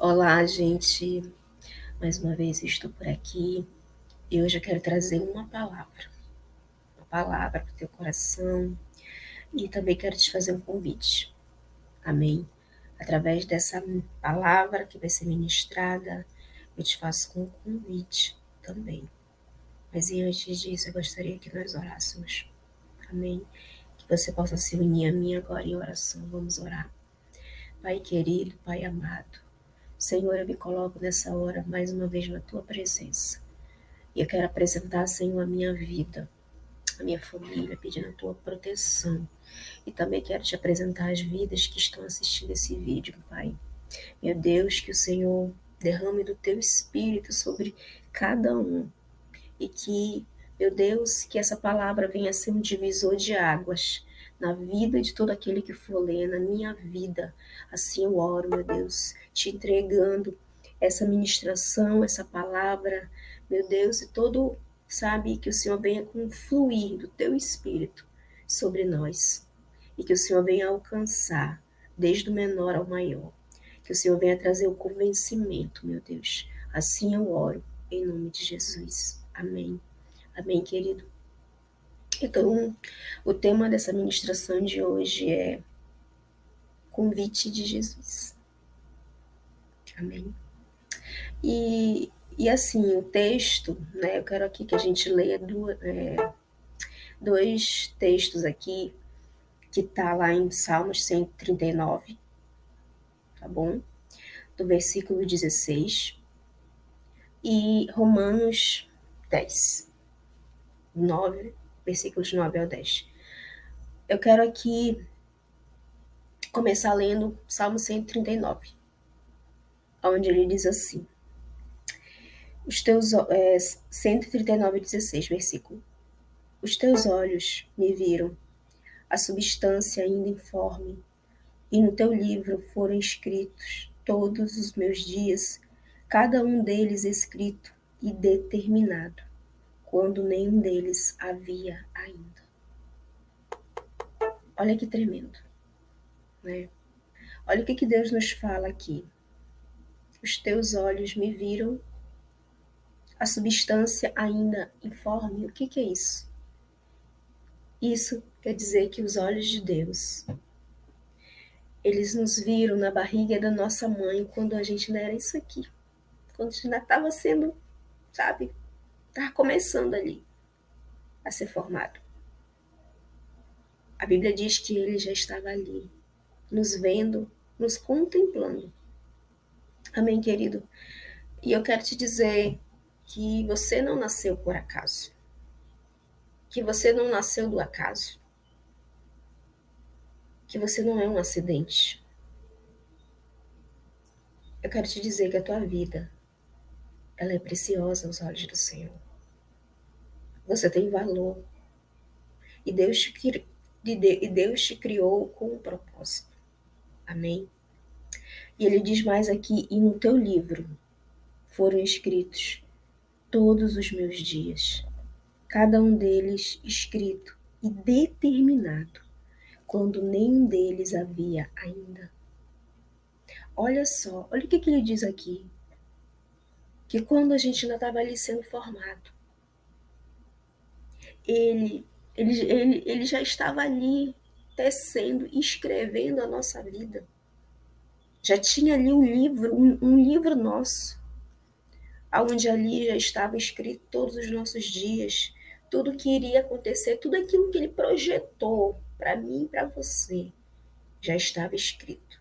Olá, gente. Mais uma vez estou por aqui e hoje eu quero trazer uma palavra para o teu coração e também quero te fazer um convite. Amém? Através dessa palavra que vai ser ministrada, eu te faço um convite também. Mas antes disso, eu gostaria que nós orássemos. Amém? Que você possa se unir a mim agora em oração. Vamos orar. Pai querido, Pai amado, Senhor, eu me coloco nessa hora mais uma vez na tua presença. E eu quero apresentar, Senhor, a minha vida, a minha família, pedindo a tua proteção. E também quero te apresentar as vidas que estão assistindo esse vídeo, Pai. Meu Deus, que o Senhor derrame do teu espírito sobre cada um. E que, meu Deus, que essa palavra venha a ser um divisor de águas na vida de todo aquele que for ler, na minha vida. Assim eu oro, meu Deus, te entregando essa ministração, essa palavra, meu Deus, e todo, sabe, que o Senhor venha com fluir do teu espírito sobre nós. E que o Senhor venha alcançar, desde o menor ao maior. Que o Senhor venha trazer o convencimento, meu Deus. Assim eu oro, em nome de Jesus. Amém. Amém, querido. Então, o tema dessa ministração de hoje é convite de Jesus. Amém. E assim, o texto, né? Eu quero aqui que a gente leia dois textos aqui, que tá lá em Salmos 139, tá bom? Do versículo 16 e Romanos 10, 9, versículos 9 ao 10. Eu quero aqui começar lendo Salmo 139, onde ele diz assim: os teus 139, 16, versículo. Os teus olhos me viram, a substância ainda informe, e no teu livro foram escritos todos os meus dias, cada um deles escrito e determinado, quando nenhum deles havia ainda. Olha que tremendo, né? Olha o que Deus nos fala aqui. Os teus olhos me viram, a substância ainda informe. O que é isso? Isso quer dizer que os olhos de Deus, eles nos viram na barriga da nossa mãe quando a gente não era isso aqui. Quando a gente ainda estava sendo, sabe, estava começando ali a ser formado. A Bíblia diz que ele já estava ali, nos vendo, nos contemplando. Amém, querido? E eu quero te dizer que você não nasceu por acaso. Que você não nasceu do acaso. Que você não é um acidente. Eu quero te dizer que a tua vida, ela é preciosa aos olhos do Senhor. Você tem valor. E Deus te criou com um propósito. Amém? E ele diz mais aqui: e no teu livro foram escritos todos os meus dias, cada um deles escrito e determinado, quando nenhum deles havia ainda. Olha só, olha o que ele diz aqui. Que quando a gente ainda estava ali sendo formado, ele, ele já estava ali tecendo, escrevendo a nossa vida. Já tinha ali um livro nosso, onde ali já estava escrito todos os nossos dias, tudo que iria acontecer, tudo aquilo que ele projetou para mim e para você, já estava escrito.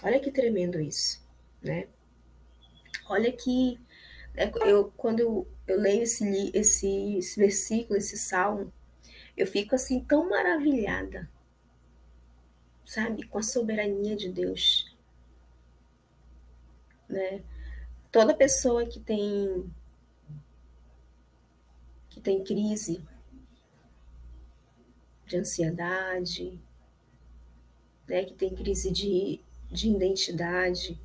Olha que tremendo isso, né? Olha que quando eu leio esse versículo, esse salmo, eu fico assim tão maravilhada, sabe, com a soberania de Deus, né? Toda pessoa que tem crise de ansiedade, né, que tem crise de identidade,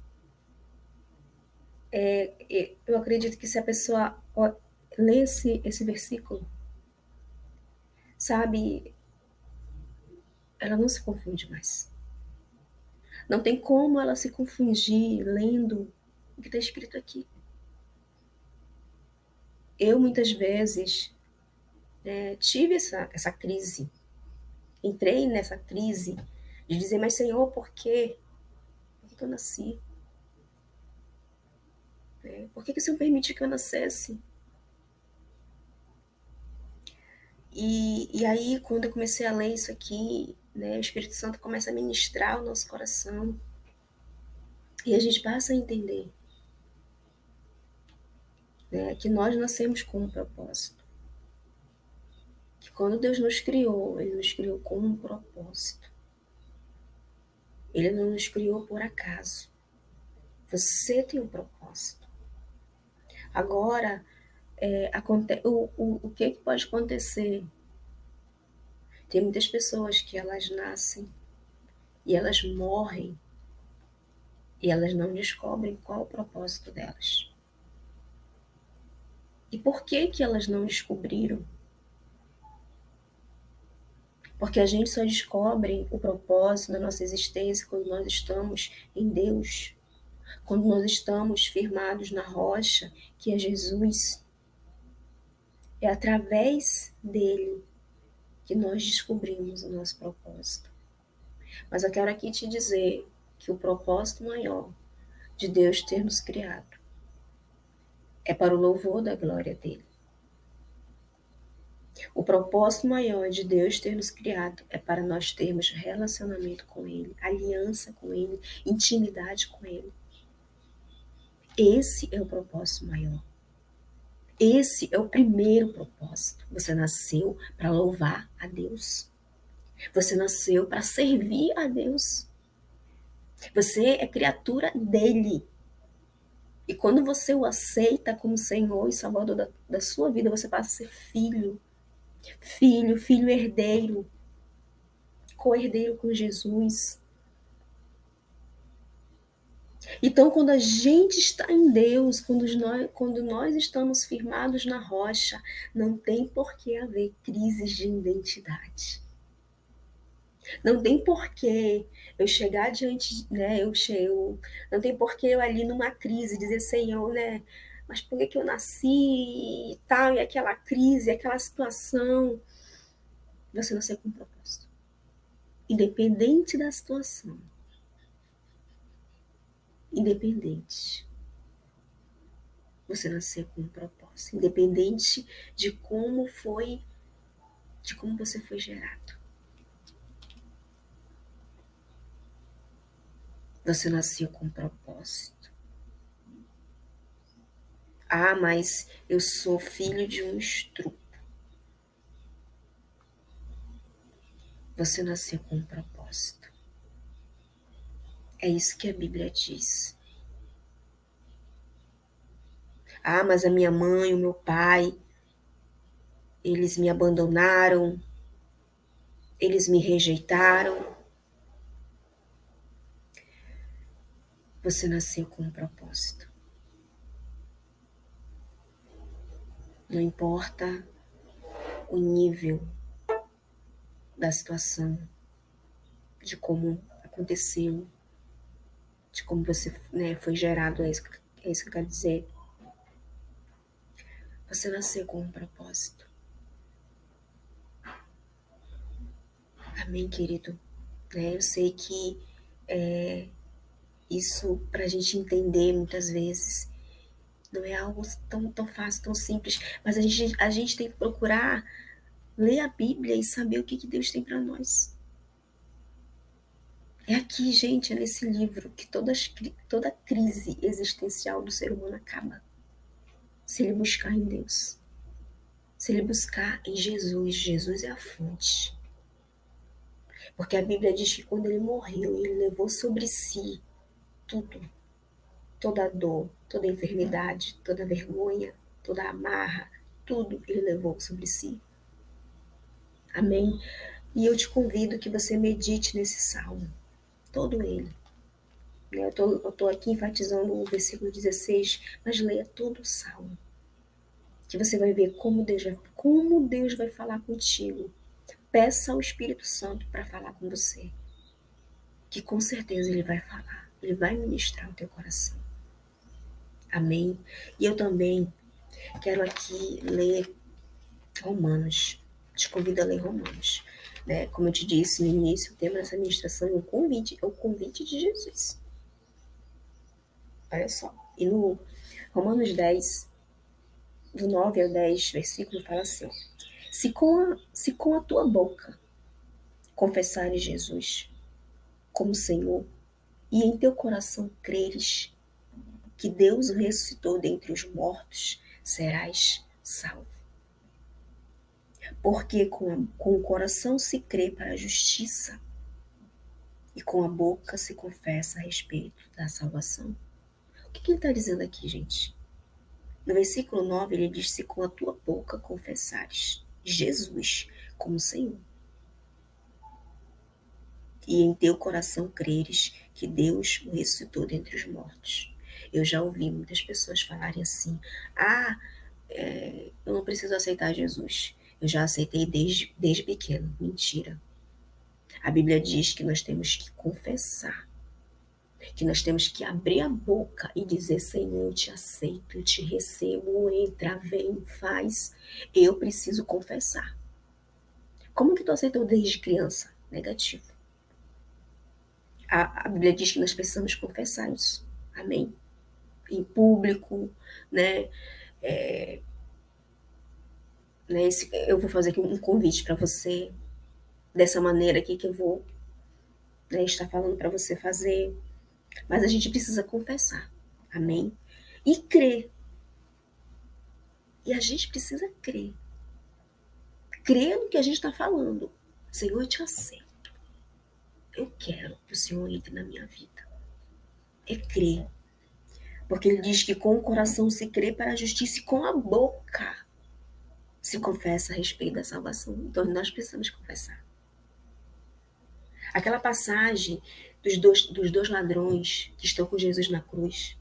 eu acredito que se a pessoa lê esse versículo, sabe, ela não se confunde mais. Não tem como ela se confundir lendo o que está escrito aqui. Eu, muitas vezes, tive essa crise. Entrei nessa crise de dizer, mas Senhor, por quê? Por que eu nasci? Por que o Senhor permitiu que eu nascesse? E aí, quando eu comecei a ler isso aqui, né, o Espírito Santo começa a ministrar o nosso coração. E a gente passa a entender, né, que nós nascemos com um propósito. Que quando Deus nos criou, Ele nos criou com um propósito. Ele não nos criou por acaso. Você tem um propósito. Agora, o que pode acontecer? Tem muitas pessoas que elas nascem e elas morrem e elas não descobrem qual é o propósito delas. E por que elas não descobriram? Porque a gente só descobre o propósito da nossa existência quando nós estamos em Deus, quando nós estamos firmados na rocha, que é Jesus. É através dele que nós descobrimos o nosso propósito. Mas eu quero aqui te dizer que o propósito maior de Deus ter nos criado é para o louvor da glória dele. O propósito maior de Deus ter nos criado é para nós termos relacionamento com ele, aliança com ele, intimidade com ele. Esse é o propósito maior. Esse é o primeiro propósito. Você nasceu para louvar a Deus. Você nasceu para servir a Deus. Você é criatura dele. E quando você o aceita como Senhor e Salvador da sua vida, você passa a ser filho. Filho herdeiro. Co-herdeiro com Jesus. Então, quando a gente está em Deus, quando nós estamos firmados na rocha, não tem por que haver crises de identidade. Não tem porquê eu chegar diante, né? Não tem porquê eu ali numa crise dizer, Senhor, né? Mas por que eu nasci e tal, e aquela crise, aquela situação? Você nasceu com um propósito. Independente da situação. Independente. Você nasceu com um propósito. Independente de como você foi gerado. Você nasceu com um propósito. Ah, mas eu sou filho de um estrupo. Você nasceu com um propósito. É isso que a Bíblia diz. Ah, mas a minha mãe, o meu pai, eles me abandonaram, eles me rejeitaram. Você nasceu com um propósito. Não importa o nível da situação, de como aconteceu, de como você, né, foi gerado, é isso que eu quero dizer. Você nasceu com um propósito. Amém, querido? Eu sei que isso, para a gente entender muitas vezes, não é algo tão fácil, tão simples, mas a gente tem que procurar ler a Bíblia e saber o que Deus tem para nós. É aqui, gente, é nesse livro que toda crise existencial do ser humano acaba. Se ele buscar em Deus. Se ele buscar em Jesus. Jesus é a fonte. Porque a Bíblia diz que quando ele morreu, ele levou sobre si tudo. Toda a dor, toda a enfermidade, toda a vergonha, toda a amarra, tudo ele levou sobre si. Amém? E eu te convido que você medite nesse salmo, todo ele. Eu tô aqui enfatizando o versículo 16, mas leia todo o salmo. Que você vai ver como Deus vai falar contigo. Peça ao Espírito Santo para falar com você. que com certeza Ele vai falar, Ele vai ministrar o teu coração. Amém? E eu também quero aqui ler Romanos. Te convido a ler Romanos. Né? Como eu te disse no início, o tema dessa ministração é o convite de Jesus. Olha só. E no Romanos 10, do 9 ao 10, versículo, fala assim: se com a tua boca confessares Jesus como Senhor, e em teu coração creres que Deus o ressuscitou dentre os mortos, serás salvo. Porque com o coração se crê para a justiça, e com a boca se confessa a respeito da salvação. O que ele está dizendo aqui, gente? No versículo 9, ele diz: se com a tua boca confessares Jesus como Senhor, e em teu coração creres que Deus o ressuscitou dentre os mortos. Eu já ouvi muitas pessoas falarem assim: eu não preciso aceitar Jesus. Eu já aceitei desde pequeno. Mentira. A Bíblia diz que nós temos que confessar, que nós temos que abrir a boca e dizer: Senhor, eu te aceito, eu te recebo, entra, vem, faz. Eu preciso confessar. Como que tu aceitou desde criança? Negativo. A Bíblia diz que nós precisamos confessar isso. Amém? Em público, né? Eu vou fazer aqui um convite para você, dessa maneira aqui que eu vou, né, estar falando para você fazer. Mas a gente precisa confessar. Amém? E crer. E a gente precisa crer. Crer no que a gente está falando. Senhor, eu te aceito. Eu quero que o Senhor entre na minha vida. É crer. Porque ele diz que com o coração se crê para a justiça e com a boca se confessa a respeito da salvação. Então nós precisamos confessar. Aquela passagem dos dois ladrões que estão com Jesus na cruz.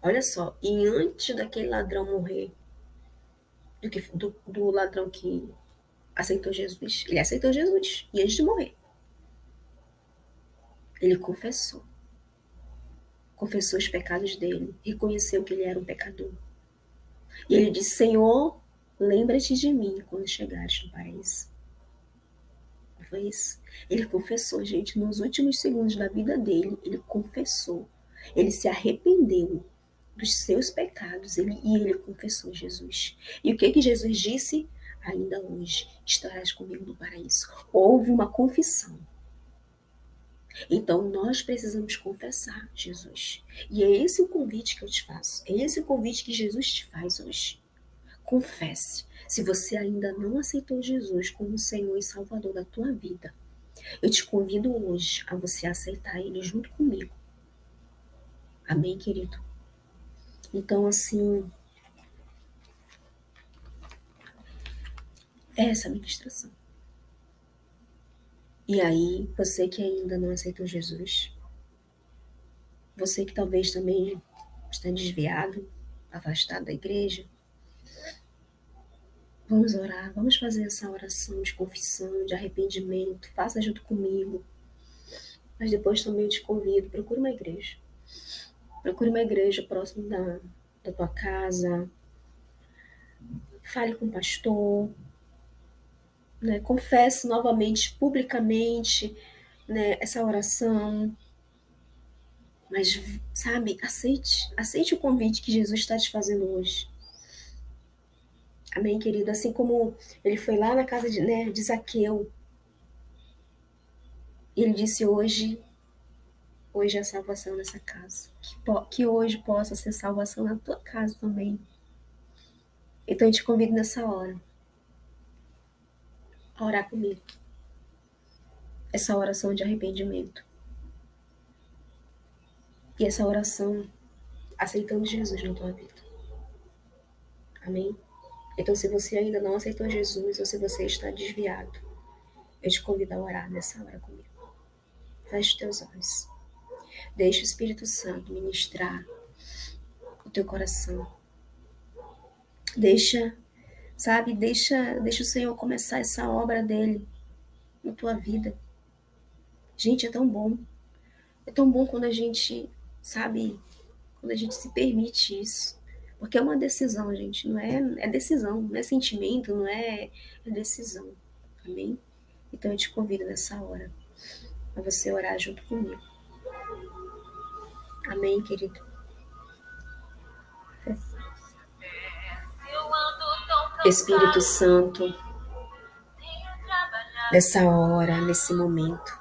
Olha só, e antes daquele ladrão morrer, do ladrão que aceitou Jesus, ele aceitou Jesus, e antes de morrer, ele confessou os pecados dele, reconheceu que ele era um pecador. E ele disse: Senhor, lembra-te de mim quando chegares no paraíso. Não foi isso? Ele confessou, gente, nos últimos segundos da vida dele, ele confessou. Ele se arrependeu dos seus pecados e ele confessou Jesus. E o que que Jesus disse? Ainda hoje estarás comigo no paraíso. Houve uma confissão. Então nós precisamos confessar Jesus. E é esse o convite que eu te faço. É esse o convite que Jesus te faz hoje. Confesse. Se você ainda não aceitou Jesus como Senhor e Salvador da tua vida, eu te convido hoje a você aceitar Ele junto comigo. Amém, querido? Então, assim, é essa a ministração. E aí, você que ainda não aceitou Jesus, você que talvez também está desviado, afastado da igreja, vamos orar, vamos fazer essa oração de confissão, de arrependimento, faça junto comigo. Mas depois também eu te convido, procure uma igreja. Procure uma igreja próximo da tua casa, fale com o pastor, né? Confesse novamente, publicamente, né, essa oração. Mas, sabe, aceite o convite que Jesus está te fazendo hoje. Amém, querido? Assim como ele foi lá na casa de Zaqueu, e ele disse: hoje é a salvação nessa casa. Que hoje possa ser salvação na tua casa também. Então eu te convido nessa hora a orar comigo. Essa oração de arrependimento. E essa oração aceitando Jesus na tua vida. Amém? Então, se você ainda não aceitou Jesus ou se você está desviado, eu te convido a orar nessa hora comigo. Feche os teus olhos. Deixa o Espírito Santo ministrar o teu coração. Deixa, sabe, deixa o Senhor começar essa obra dele na tua vida. Gente, é tão bom. É tão bom quando a gente, sabe, quando a gente se permite isso. Porque é uma decisão, gente, não é, é decisão, não é sentimento, não é, é decisão. Amém? Então eu te convido nessa hora a você orar junto comigo. Amém, querido? Espírito Santo, nessa hora, nesse momento,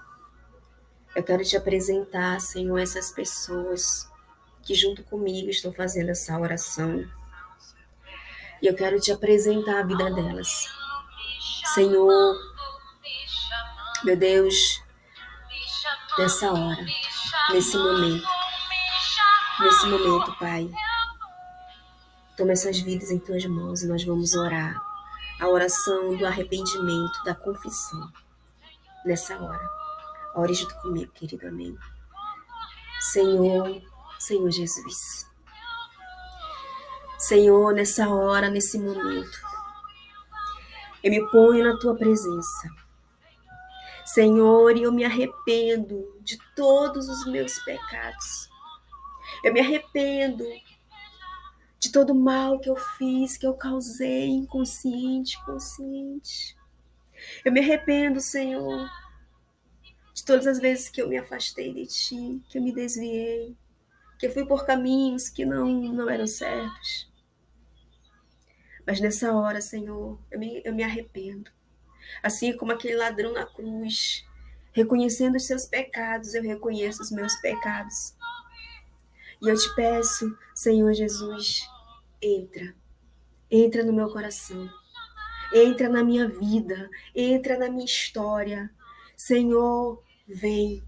eu quero te apresentar, Senhor, essas pessoas que junto comigo estão fazendo essa oração. E eu quero te apresentar a vida delas. Senhor, meu Deus, nessa hora, nesse momento, Pai, toma essas vidas em tuas mãos e nós vamos orar a oração do arrependimento, da confissão, nessa hora. Ore junto comigo, querido, amém. Senhor, Senhor Jesus, Senhor, nessa hora, nesse momento, eu me ponho na tua presença. Senhor, e eu me arrependo de todos os meus pecados. Eu me arrependo de todo o mal que eu fiz, que eu causei, inconsciente, consciente. Eu me arrependo, Senhor, de todas as vezes que eu me afastei de Ti, que eu me desviei, que eu fui por caminhos que não eram certos. Mas nessa hora, Senhor, eu me arrependo. Assim como aquele ladrão na cruz, reconhecendo os seus pecados, eu reconheço os meus pecados. E eu te peço, Senhor Jesus, entra no meu coração, entra na minha vida, entra na minha história. Senhor, vem.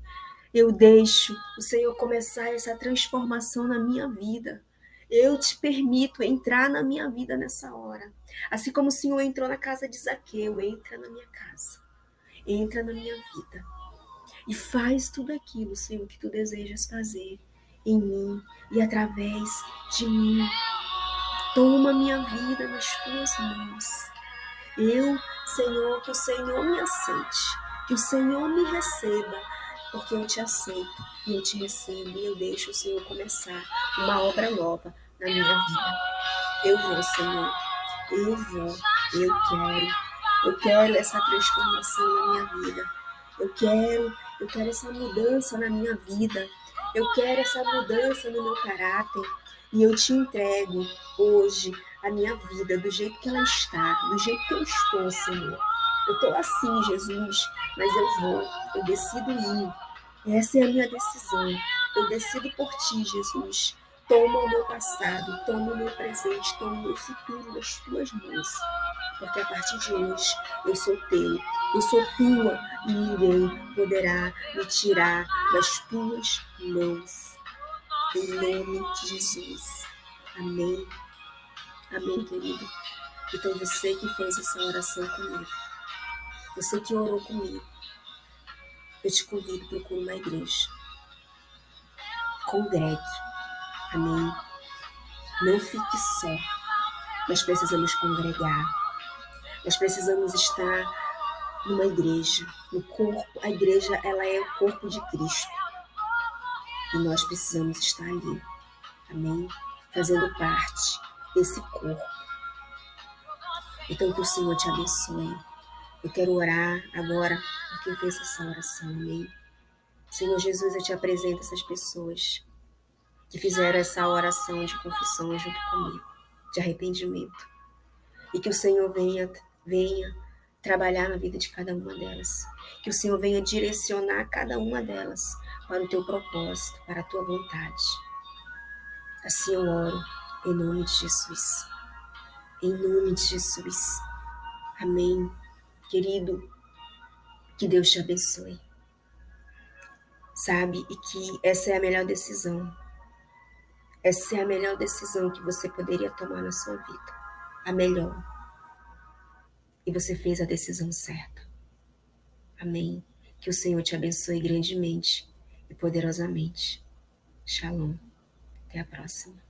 Eu deixo o Senhor começar essa transformação na minha vida. Eu te permito entrar na minha vida nessa hora. Assim como o Senhor entrou na casa de Zaqueu, entra na minha casa, entra na minha vida. E faz tudo aquilo, Senhor, que tu desejas fazer em mim e através de mim. Toma minha vida nas tuas mãos. Eu, Senhor, que o Senhor me aceite, que o Senhor me receba, porque eu te aceito e eu te recebo e eu deixo o Senhor começar uma obra nova na minha vida. Eu vou, Senhor, eu vou, eu quero essa transformação na minha vida. Eu quero essa mudança na minha vida. Eu quero essa mudança no meu caráter. E eu te entrego hoje a minha vida do jeito que ela está, do jeito que eu estou, Senhor. Eu estou assim, Jesus, mas eu decido ir. Essa é a minha decisão. Eu decido por ti, Jesus. Toma o meu passado, toma o meu presente, toma o meu futuro nas tuas mãos. Porque a partir de hoje eu sou teu, eu sou tua e ninguém poderá me tirar das tuas mãos. Em nome de Jesus. Amém. Amém, querido. Então você que fez essa oração comigo, você que orou comigo, eu te convido, procure uma igreja. Congregue. Amém. Não fique só. Nós precisamos congregar. Nós precisamos estar numa igreja, no corpo. A igreja, ela é o corpo de Cristo. E nós precisamos estar ali. Amém? Fazendo parte desse corpo. Então que o Senhor te abençoe. Eu quero orar agora por quem fez essa oração. Amém? Senhor Jesus, eu te apresento essas pessoas que fizeram essa oração de confissão junto comigo, de arrependimento. E que o Senhor venha trabalhar na vida de cada uma delas. Que o Senhor venha direcionar cada uma delas para o teu propósito, para a tua vontade. Assim eu oro, em nome de Jesus. Em nome de Jesus. Amém. Querido, que Deus te abençoe. Sabe? E que essa é a melhor decisão. Essa é a melhor decisão que você poderia tomar na sua vida. A melhor. E você fez a decisão certa. Amém. Que o Senhor te abençoe grandemente e poderosamente. Shalom. Até a próxima.